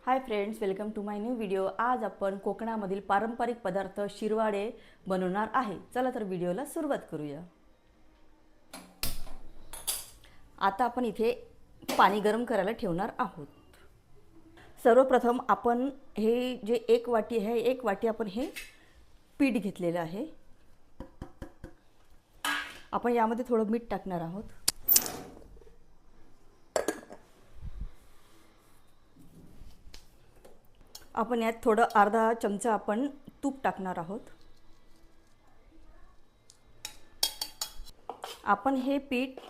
High friends, welcome to my new video. आज आपण कोकणामधील पारंपरिक पदार्थ शिरवाडे बनवणार आहे। चला तर व्हिडिओला सुरुवात करूया। आता आपण इथे पाणी गरम करायला ठेवणार आहोत। सर्वप्रथम आपण हे जे एक वाटी आहे, एक वाटी आपण हे पीठ घेतलेलं आहे। आपण यामध्ये थोडं मीठ टाकणार आहोत। आपण यात थोडं अर्धा चमचा आपण तूप टाकणार आहोत। आपण हे पीठ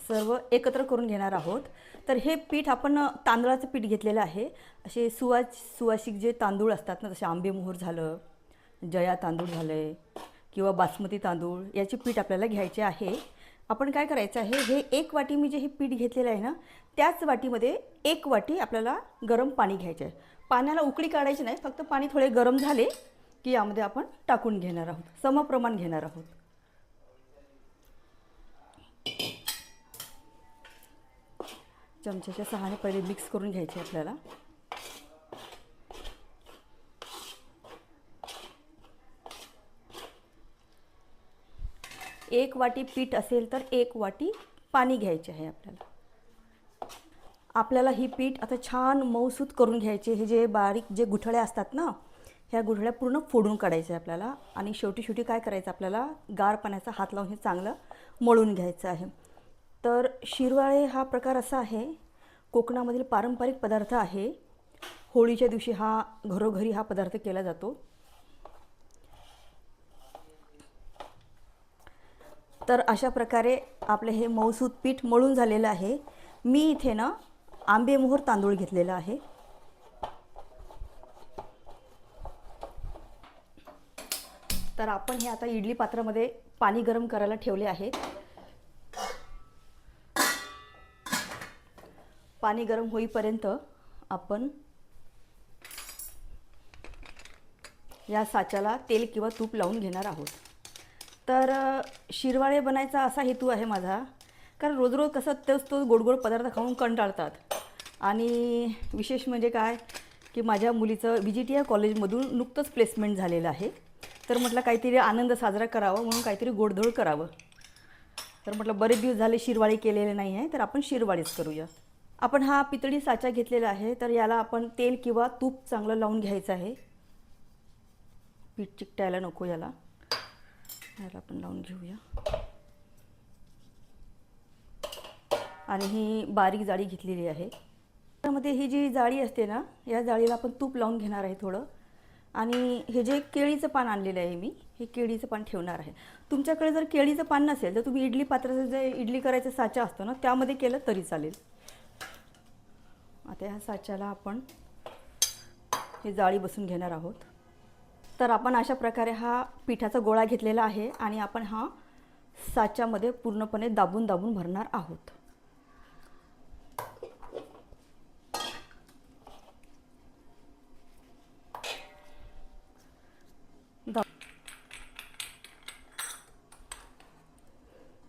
सर्व एकत्र करून घेणार आहोत। तर हे पीठ आपण तांदळाचं पीठ घेतलेलं आहे। असे सुवासिक जे तांदूळ असतात ना, जसे आंबेमोहोर झालं, जया तांदूळ झाले किंवा बासमती तांदूळ, याचे पीठ आपल्याला घ्यायचे आहे। आपण काय करायचं आहे, हे एक वाटी मी जे हे पीठ घेतलेलं आहे ना, त्याच वाटीमध्ये एक वाटी आपल्याला गरम पाणी घ्यायचं आहे। पाण्याला उकळी काढायची नाही, फक्त पाणी थोडे गरम झाले की यामध्ये आपण टाकून घेणार आहोत, समप्रमाण घेणार आहोत। चमच्याच्या सहाय्याने पहिले मिक्स करून घ्यायचे आपल्याला। एक वाटी पीठ असेल तर एक वाटी पाणी घ्यायचे आहे आपल्याला। आपल्याला ही पीठ आता छान मऊसूत करून घ्यायचे। हे जे बारीक जे गुठळ्या असतात ना, ह्या गुठळ्या पूर्ण फोडून काढायचे आपल्याला। आणि शेवटी शेवटी काय करायचं, आपल्याला गार पाण्याचा हात लावून हे चांगलं मळून घ्यायचं आहे। तर शिरवाळे हा प्रकार असा आहे, कोकणामधील पारंपरिक पदार्थ आहे। होळीच्या दिवशी हा घरोघरी हा पदार्थ केला जातो। तर अशा प्रकारे आपले हे मऊसूत पीठ मळून झालेलं आहे। मी इथे ना आंबेमोहोर तांदूळ घेतलेला आहे। तर आपण हे आता इडली पात्रामध्ये पाणी गरम करायला ठेवले आहे। पाणी गरम होईपर्यंत आपण या साच्याला तेल किंवा तूप लावून घेणार आहोत। तर शिरवाळे बनायचा असा हेतू आहे माझा, कारण रोज रोज कसं तो गोड गोड पदार्थ खाऊन कंटाळतात। आणि विशेष म्हणजे काय की माझ्या मुलीचं VGTI कॉलेजमधून नुकतंच प्लेसमेंट झालेलं आहे। तर म्हटलं काहीतरी आनंद साजरा करावा, म्हणून काहीतरी गोडधोड करावं। तर म्हटलं बरेच दिवस झाले शिरवाळे केलेले नाही आहे, तर आपण शिरवाळेच करूया। आपण हा पितळी साचा घेतलेला आहे, तर याला आपण तेल किंवा तूप चांगलं लावून घ्यायचं आहे। पीठ चिकटायला नको याला आपण लावून घेऊया। आणि ही बारीक जाळी घेतलेली आहे। त्यामध्ये ही जी जाळी असते ना, या जाळीला आपण तूप लावून घेणार आहे थोडं। आणि हे जे केळीचं पान आणलेलं आहे मी, हे केळीचं पान ठेवणार आहे। तुमच्याकडे जर केळीचं पान नसेल तर तुम्ही इडली पात्राचं जे इडली करायचा साचा असतो ना, त्यामध्ये केलं तरी चालेल। आता ह्या साच्याला आपण हे जाळी बसून घेणार आहोत। तर आपण अशा प्रकारे हा पिठाचा गोळा घेतलेला आहे आणि आपण हा साच्यामध्ये पूर्णपणे दाबून दाबून भरणार आहोत।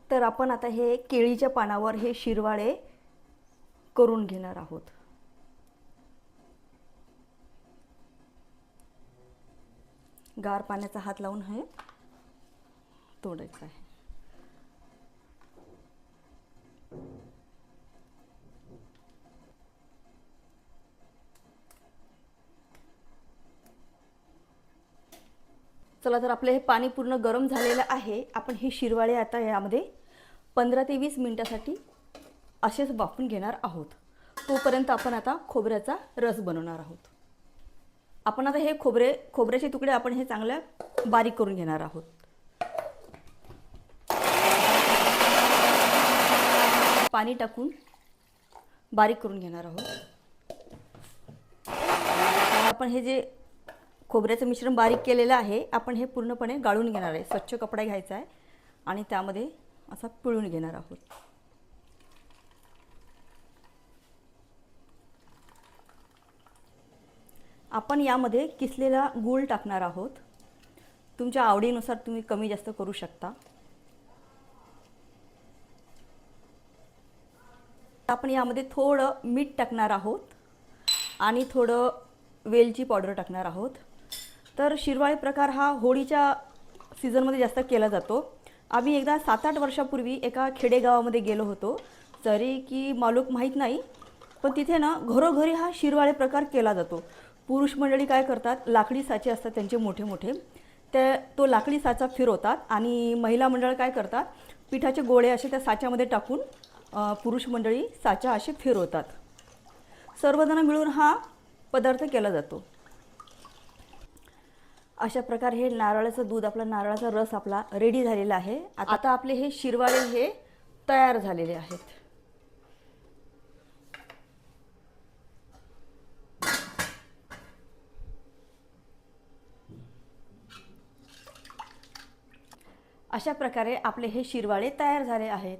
तर आपण आता हे केळीच्या पानावर हे शिरवाळे करून घेणार आहोत। गार पाण्याचा हात लावून हे तोडायचं आहे। चला, तर आपले हे पाणी पूर्ण गरम झालेलं आहे। आपण हे शिरवाळे आता यामध्ये 15 ते 20 मिनिटासाठी असेच वाफून घेणार आहोत। तोपर्यंत आपण आता खोबऱ्याचा रस बनवणार आहोत। आपण आता हे खोबऱ्याचे तुकडे आपण हे चांगलं बारीक करून घेणार आहोत। पाणी टाकून बारीक करून घेणार आहोत। आपण हे जे खोबऱ्याचं मिश्रण बारीक केलेलं आहे, आपण हे पूर्णपणे गाळून घेणार आहे। स्वच्छ कपडा घ्यायचा आहे आणि त्यामध्ये असा पिळून घेणार आहोत। आपण यामध्ये किसलेला गूळ टाकणार आहोत। तुमच्या आवडीनुसार तुम्ही कमी जास्त करू शकता। आपण यामध्ये थोडं मीठ टाकणार आहोत आणि थोडं वेलची पावडर टाकणार आहोत. तर शिरवाळे प्रकार हा होळीच्या सीझनमध्ये जास्त केला जातो. आम्ही एकदा 7-8 वर्षापूर्वी एका खेडेगावामध्ये गेलो होतो, तरी की मालूक माहीत नाही, पण तिथे ना घरोघरी हा शिरवाळे प्रकार केला जातो. पुरुष मंडळी काय करतात, लाकडी साचे असतात त्यांचे मोठे मोठे, तो लाकडी साचा फिरवतात आणि महिला मंडळ काय करतात, पिठाचे गोळे असे त्या साच्यामध्ये टाकून पुरुष मंडळी साचा असे फिरवतात. सर्वजण मिळून हा पदार्थ केला जातो. अशा प्रकारे हे नारळाचं दूध, आपला नारळाचा रस आपला रेडी झालेला आहे. आता आपले हे शिरवाळे हे तयार झालेले आहेत. अशा प्रकारे आपले हे शिरवाळे तयार झाले आहेत.